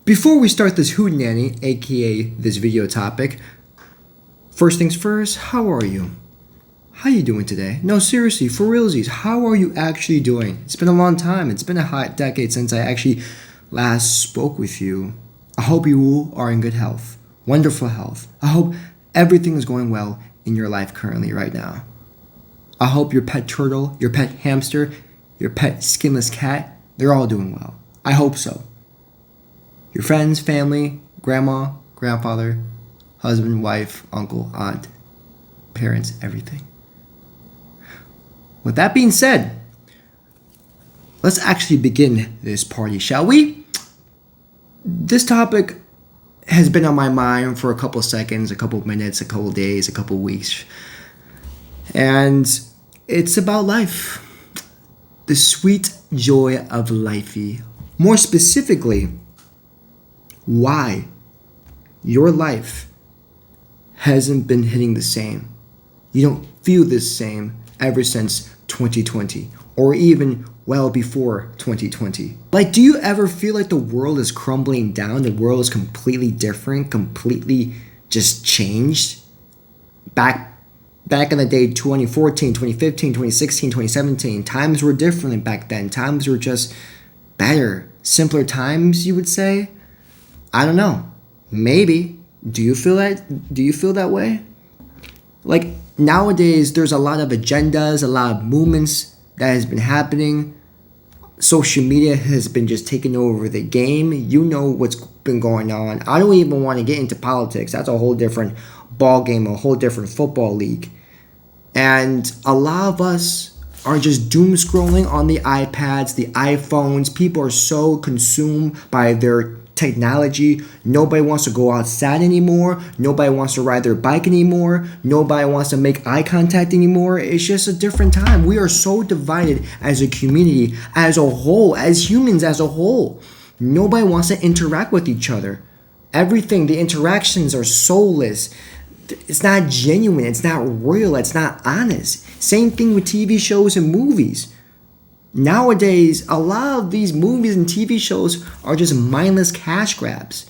Before we start this hootenanny, aka this video topic, first things first, how are you? How you doing today? No, seriously, for realsies, how are you actually doing? It's been a long time. It's been a hot decade since I actually last spoke with you. I hope you all are in good health, wonderful health. I hope everything is going well in your life currently right now. I hope your pet turtle, your pet hamster, your pet skinless cat, they're all doing well. I hope so. Your friends, family, grandma, grandfather, husband, wife, uncle, aunt, parents, everything. With that being said, let's actually begin this party, shall we? This topic has been on my mind for a couple seconds, a couple minutes, a couple days, a couple weeks. And it's about life. The sweet joy of lifey. More specifically, why your life hasn't been hitting the same. You don't feel the same ever since 2020 or even well before 2020. Like, do you ever feel like the world is crumbling down? The world is completely different, completely just changed? Back in the day, 2014, 2015, 2016, 2017, times were different back then. Times were just better, simpler times, you would say? I don't know. Maybe. Do you feel that? Do you feel that way? Like, nowadays, there's a lot of agendas, a lot of movements that has been happening. Social media has been just taking over the game. You know what's been going on. I don't even want to get into politics. That's a whole different ball game, a whole different football league. And a lot of us are just doom scrolling on the iPads, the iPhones. People are so consumed by their technology. Nobody wants to go outside anymore. Nobody wants to ride their bike anymore. Nobody wants to make eye contact anymore. It's just a different time. We are so divided as a community, as a whole, as humans as a whole. Nobody wants to interact with each other. Everything, the interactions are soulless. It's not genuine. It's not real. It's not honest. Same thing with TV shows and movies. Nowadays, a lot of these movies and TV shows are just mindless cash grabs.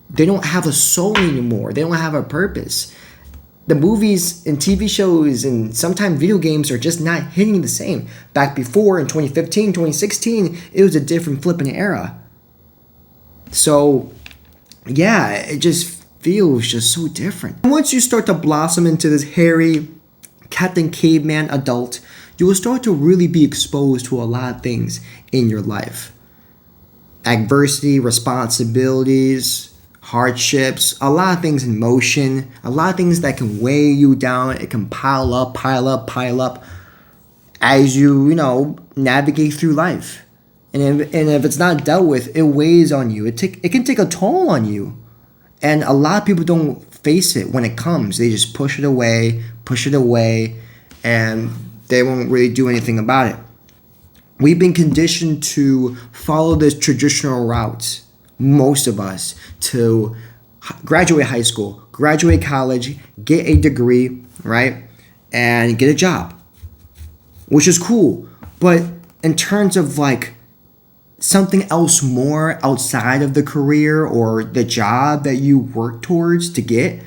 They don't have a soul anymore. They don't have a purpose. The movies and TV shows and sometimes video games are just not hitting the same. Back before in 2015, 2016, it was a different flipping era. So, yeah, it just feels just so different. Once you start to blossom into this hairy Captain Caveman adult, you will start to really be exposed to a lot of things in your life. Adversity, responsibilities, hardships, a lot of things in motion, a lot of things that can weigh you down. It can pile up as you navigate through life. And if it's not dealt with, it weighs on you. It can take a toll on you. And a lot of people don't face it when it comes. They just push it away, and they won't really do anything about it. We've been conditioned to follow this traditional route, most of us, to graduate high school, graduate college, get a degree, right? And get a job, which is cool. But in terms of like something else more outside of the career or the job that you work towards to get,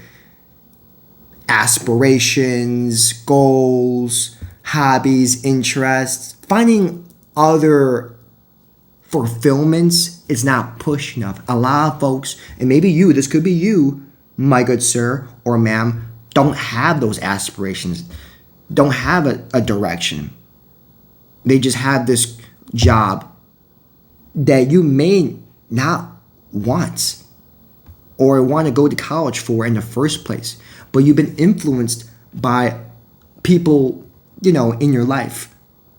aspirations, goals, hobbies, interests, finding other fulfillments is not push enough. A lot of folks, and maybe you, this could be you, my good sir or ma'am, don't have those aspirations, don't have a direction. They just have this job that you may not want or want to go to college for in the first place, but you've been influenced by people in your life,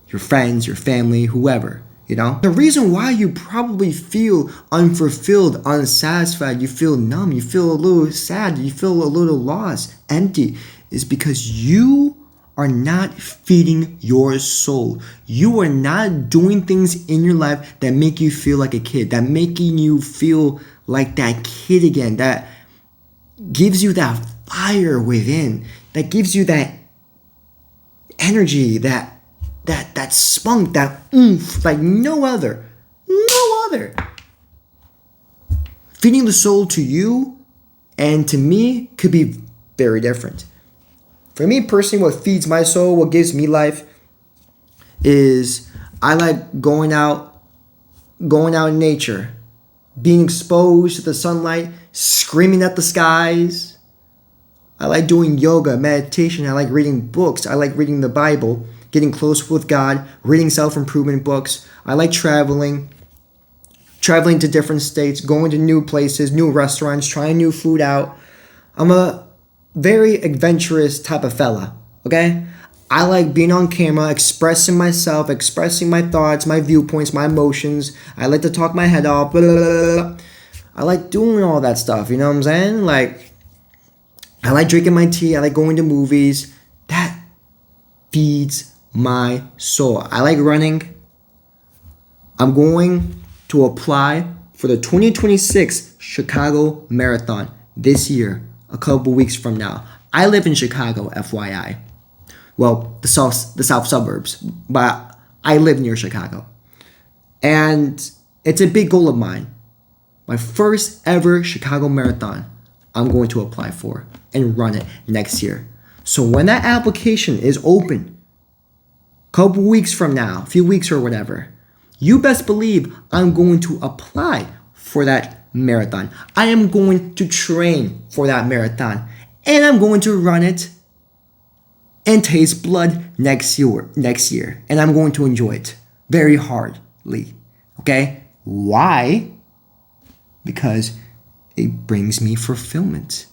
your friends, your family, whoever, The reason why you probably feel unfulfilled, unsatisfied, you feel numb, you feel a little sad, you feel a little lost, empty, is because you are not feeding your soul. You are not doing things in your life that make you feel like a kid, that making you feel like that kid again, that gives you that fire within, that gives you that energy, that spunk, that oomph, like no other. feeding the soul to you and to me could be very different. For me personally, what feeds my soul, what gives me life, is I like going out in nature, being exposed to the sunlight, screaming at the skies. I like doing yoga, meditation. I like reading books. I like reading the Bible, getting close with God, reading self-improvement books. I like traveling to different states, going to new places, new restaurants, trying new food out. I'm a very adventurous type of fella, okay? I like being on camera, expressing myself, expressing my thoughts, my viewpoints, my emotions. I like to talk my head off. Blah, blah, blah, blah. I like doing all that stuff, you know what I'm saying? Like, I like drinking my tea. I like going to movies. That feeds my soul. I like running. I'm going to apply for the 2026 Chicago Marathon this year, a couple weeks from now. I live in Chicago, FYI. Well, the south suburbs, but I live near Chicago. And it's a big goal of mine. My first ever Chicago Marathon, I'm going to apply for and run it next year. So when that application is open, a couple weeks from now, a few weeks or whatever, you best believe I'm going to apply for that marathon. I am going to train for that marathon. And I'm going to run it and taste blood next year. And I'm going to enjoy it very hardly. Okay? Why? Because it brings me fulfillment.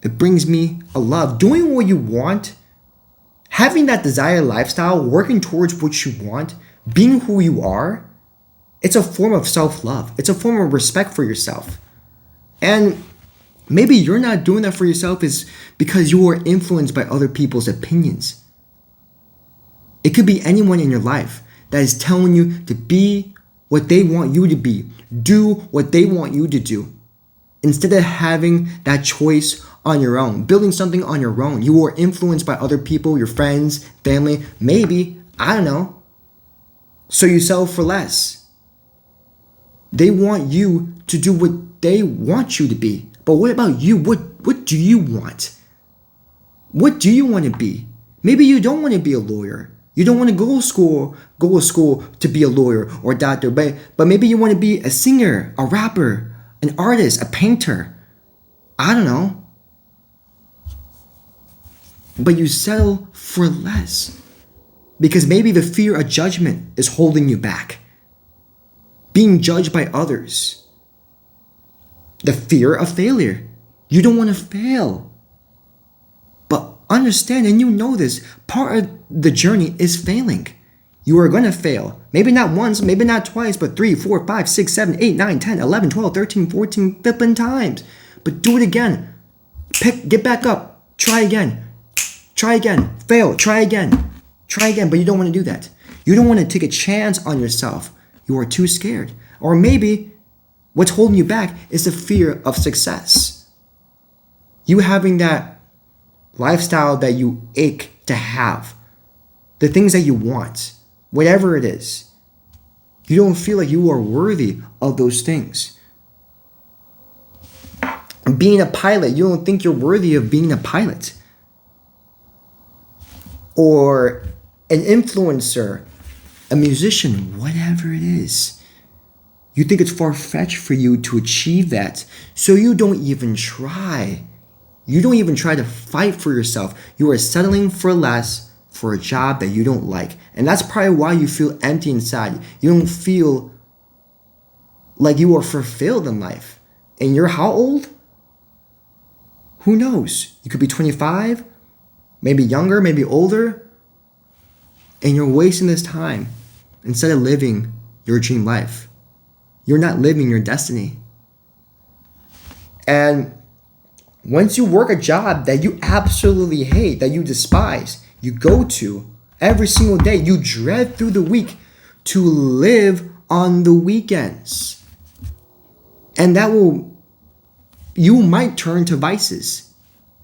It brings me a love. Doing what you want, having that desired lifestyle, working towards what you want, being who you are, it's a form of self-love. It's a form of respect for yourself. And maybe you're not doing that for yourself is because you are influenced by other people's opinions. It could be anyone in your life that is telling you to be what they want you to be. Do what they want you to do. Instead of having that choice on your own, building something on your own. You are influenced by other people, your friends, family, maybe, I don't know. So you settle for less. They want you to do what they want you to be. But what about you? What do you want? What do you want to be? Maybe you don't want to be a lawyer. You don't want to go to school to be a lawyer or a doctor, but maybe you want to be a singer, a rapper, an artist, a painter. I don't know. But you settle for less because maybe the fear of judgment is holding you back. Being judged by others. The fear of failure. You don't want to fail. But understand, and you know this, part of the journey is failing. You are going to fail. Maybe not once, maybe not twice, but 3, 4, 5, 6, 7, 8, 9, 10, 11, 12, 13, 14, 15 times. But do it again. Get back up. Try again. Try again. Fail. Try again. Try again. But you don't want to do that. You don't want to take a chance on yourself. You are too scared. Or maybe what's holding you back is the fear of success. You having that lifestyle that you ache to have. The things that you want. Whatever it is. You don't feel like you are worthy of those things. Being a pilot, you don't think you're worthy of being a pilot. Or an influencer, a musician, whatever it is. You think it's far-fetched for you to achieve that. So you don't even try. You don't even try to fight for yourself. You are settling for less for a job that you don't like. And that's probably why you feel empty inside. You don't feel like you are fulfilled in life. And you're how old? Who knows? You could be 25, maybe younger, maybe older. And you're wasting this time instead of living your dream life. You're not living your destiny. And once you work a job that you absolutely hate, that you despise, you go to every single day, you dread through the week to live on the weekends. And you might turn to vices,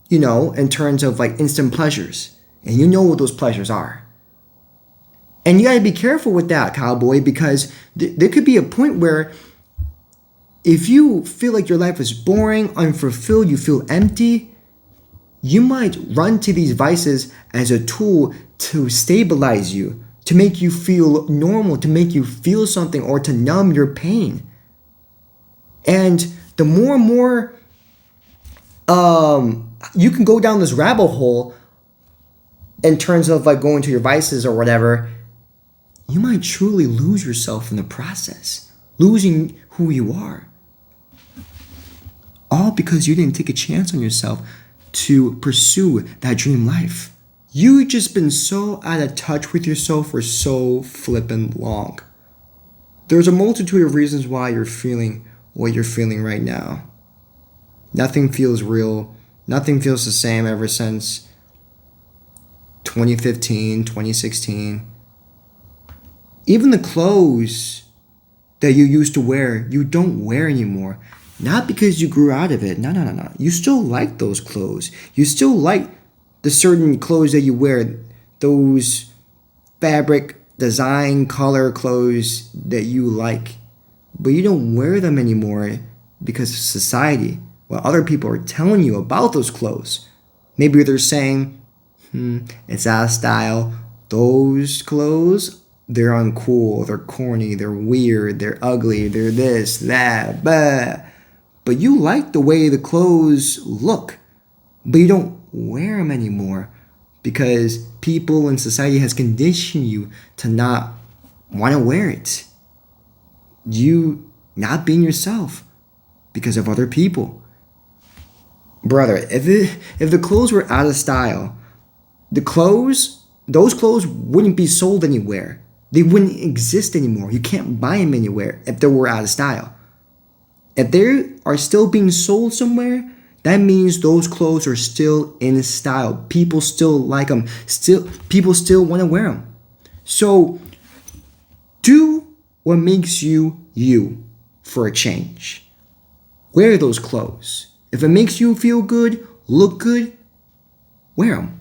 in terms of like instant pleasures. And you know what those pleasures are. And you got to be careful with that, cowboy, because there could be a point where If you feel like your life is boring, unfulfilled, you feel empty, you might run to these vices as a tool to stabilize you, to make you feel normal, to make you feel something, or to numb your pain. And the more and more you can go down this rabbit hole in terms of like going to your vices or whatever, you might truly lose yourself in the process, losing who you are. All because you didn't take a chance on yourself to pursue that dream life. You've just been so out of touch with yourself for so flippin' long. There's a multitude of reasons why you're feeling what you're feeling right now. Nothing feels real. Nothing feels the same ever since 2015, 2016. Even the clothes that you used to wear, you don't wear anymore. Not because you grew out of it. No. You still like those clothes. You still like the certain clothes that you wear. Those fabric, design, color clothes that you like. But you don't wear them anymore because of society. While other people are telling you about those clothes. Maybe they're saying, it's out of style. Those clothes, they're uncool, they're corny, they're weird, they're ugly, they're this, that, blah. But you like the way the clothes look, but you don't wear them anymore because people in society has conditioned you to not want to wear it. You not being yourself because of other people. Brother, if the clothes were out of style, those clothes wouldn't be sold anywhere. They wouldn't exist anymore. You can't buy them anywhere if they were out of style. If they are still being sold somewhere, that means those clothes are still in style. People still like them. People still want to wear them. So, do what makes you you for a change. Wear those clothes. If it makes you feel good, look good, wear them.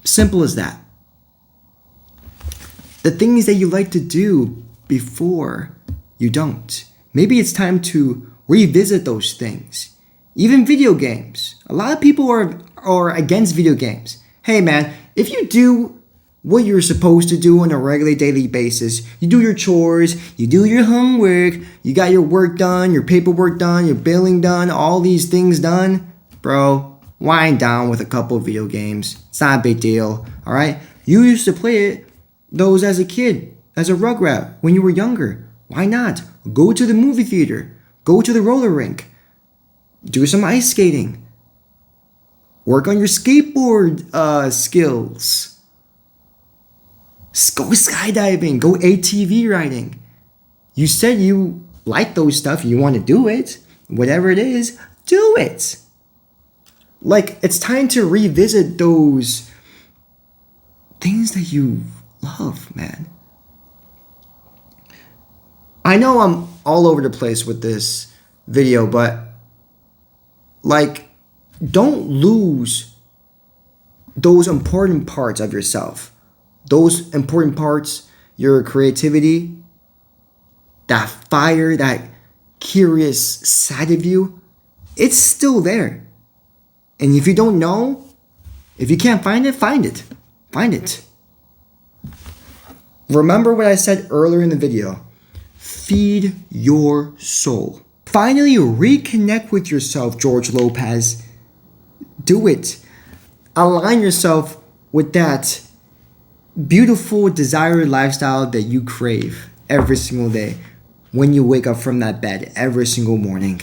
Simple as that. The things that you like to do before you don't. Maybe it's time to revisit those things. Even video games. A lot of people are against video games. Hey man, if you do what you're supposed to do on a regular daily basis, you do your chores, you do your homework, you got your work done, your paperwork done, your billing done, all these things done, bro, wind down with a couple of video games. It's not a big deal, all right? You used to play those as a kid, as a Rugrat, when you were younger. Why not? Go to the movie theater. Go to the roller rink. Do some ice skating. Work on your skateboard skills. Go skydiving. Go ATV riding. You said you like those stuff. You want to do it. Whatever it is, do it. Like, it's time to revisit those things that you love, man. I know I'm all over the place with this video, but like, don't lose those important parts of yourself. Those important parts, your creativity, that fire, that curious side of you, it's still there. And if you don't know, if you can't find it, find it. Find it. Remember what I said earlier in the video. Feed your soul. Finally, reconnect with yourself, George Lopez. Do it. Align yourself with that beautiful, desired lifestyle that you crave every single day when you wake up from that bed every single morning.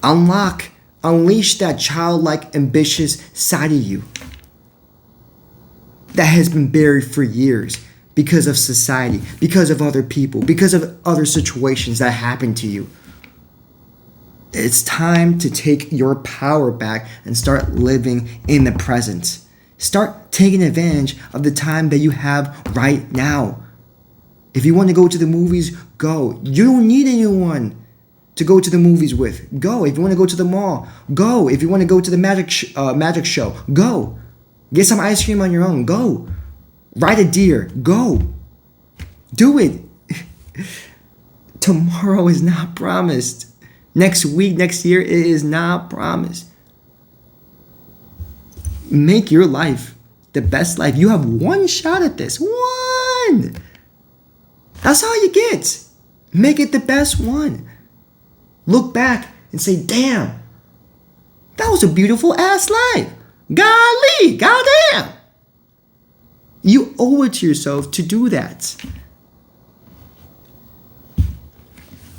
Unleash that childlike, ambitious side of you that has been buried for years because of society, because of other people, because of other situations that happened to you. It's time to take your power back and start living in the present. Start taking advantage of the time that you have right now. If you want to go to the movies, go. You don't need anyone to go to the movies with. Go. If you want to go to the mall, go. If you want to go to the magic show, go. Get some ice cream on your own, go. Ride a deer, go. Do it. Tomorrow is not promised. Next week, next year, it is not promised. Make your life the best life. You have one shot at this. One. That's all you get. Make it the best one. Look back and say, damn, that was a beautiful ass life. Golly, goddamn. You owe it to yourself to do that.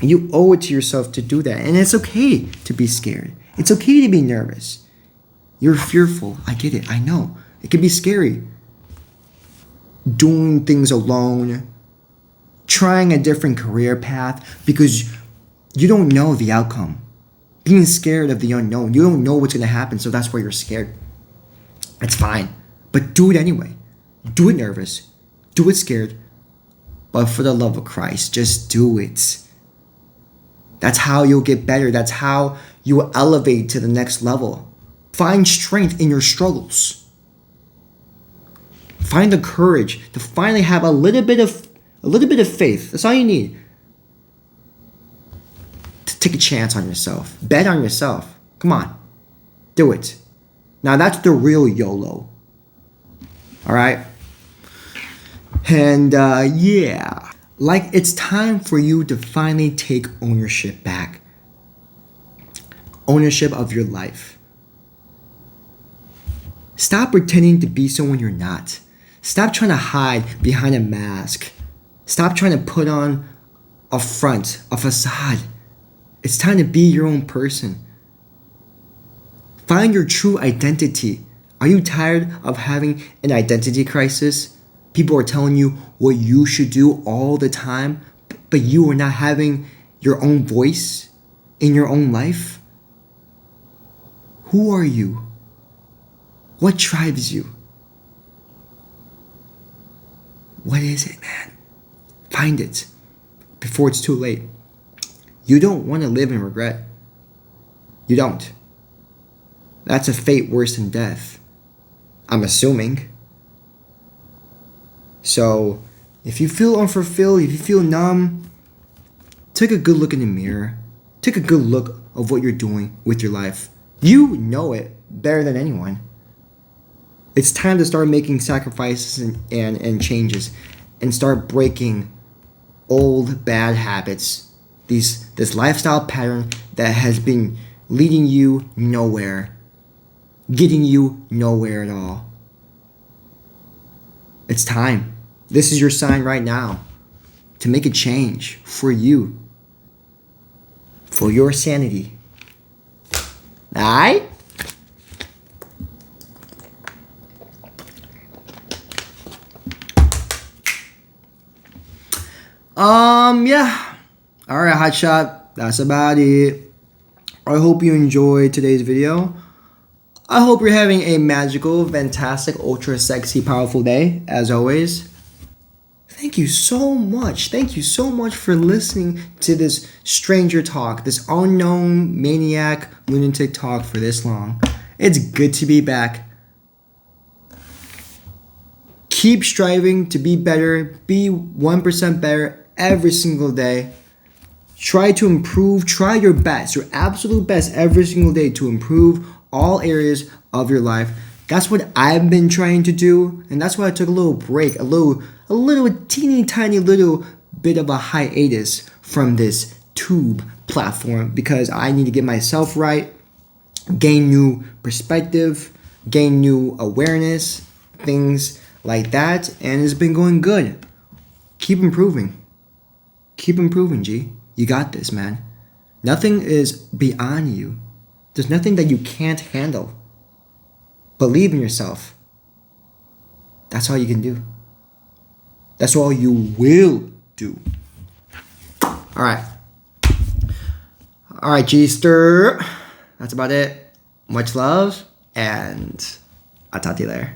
You owe it to yourself to do that. And it's okay to be scared. It's okay to be nervous. You're fearful. I get it. I know. It can be scary. Doing things alone. Trying a different career path because you don't know the outcome. Being scared of the unknown. You don't know what's going to happen, so that's why you're scared. It's fine. But do it anyway. Do it nervous. Do it scared. But for the love of Christ, just do it. That's how you'll get better. That's how you will elevate to the next level. Find strength in your struggles. Find the courage to finally have a little bit of faith. That's all you need. To take a chance on yourself. Bet on yourself. Come on. Do it. Now that's the real YOLO. All right? And yeah. Like it's time for you to finally take ownership back. Ownership of your life. Stop pretending to be someone you're not. Stop trying to hide behind a mask. Stop trying to put on a front, a facade. It's time to be your own person. Find your true identity. Are you tired of having an identity crisis? People are telling you what you should do all the time, but you are not having your own voice in your own life? Who are you? What drives you? What is it, man? Find it before it's too late. You don't want to live in regret. You don't. That's a fate worse than death. I'm assuming. So, if you feel unfulfilled, if you feel numb, take a good look in the mirror. Take a good look of what you're doing with your life. You know it better than anyone. It's time to start making sacrifices and changes and start breaking old bad habits. This lifestyle pattern that has been leading you nowhere. Getting you nowhere at all. It's time. This is your sign right now to make a change for you. For your sanity. Alright? Yeah. Alright, hotshot. That's about it. I hope you enjoyed today's video. I hope you're having a magical, fantastic, ultra sexy, powerful day, as always. Thank you so much. Thank you so much for listening to this stranger talk, this unknown maniac lunatic talk for this long. It's good to be back. Keep striving to be better, be 1% better every single day. Try to improve, try your best, your absolute best every single day to improve all areas of your life. That's what I've been trying to do, and that's why I took a little break, a teeny tiny little bit of a hiatus from this tube platform because I need to get myself right, gain new perspective, gain new awareness, things like that, and it's been going good. Keep improving. Keep improving, G. You got this, man. Nothing is beyond you. There's nothing that you can't handle. Believe in yourself. That's all you can do. That's all you will do. Alright. Alright, G-Ster. That's about it. Much love, and I'll talk to you later.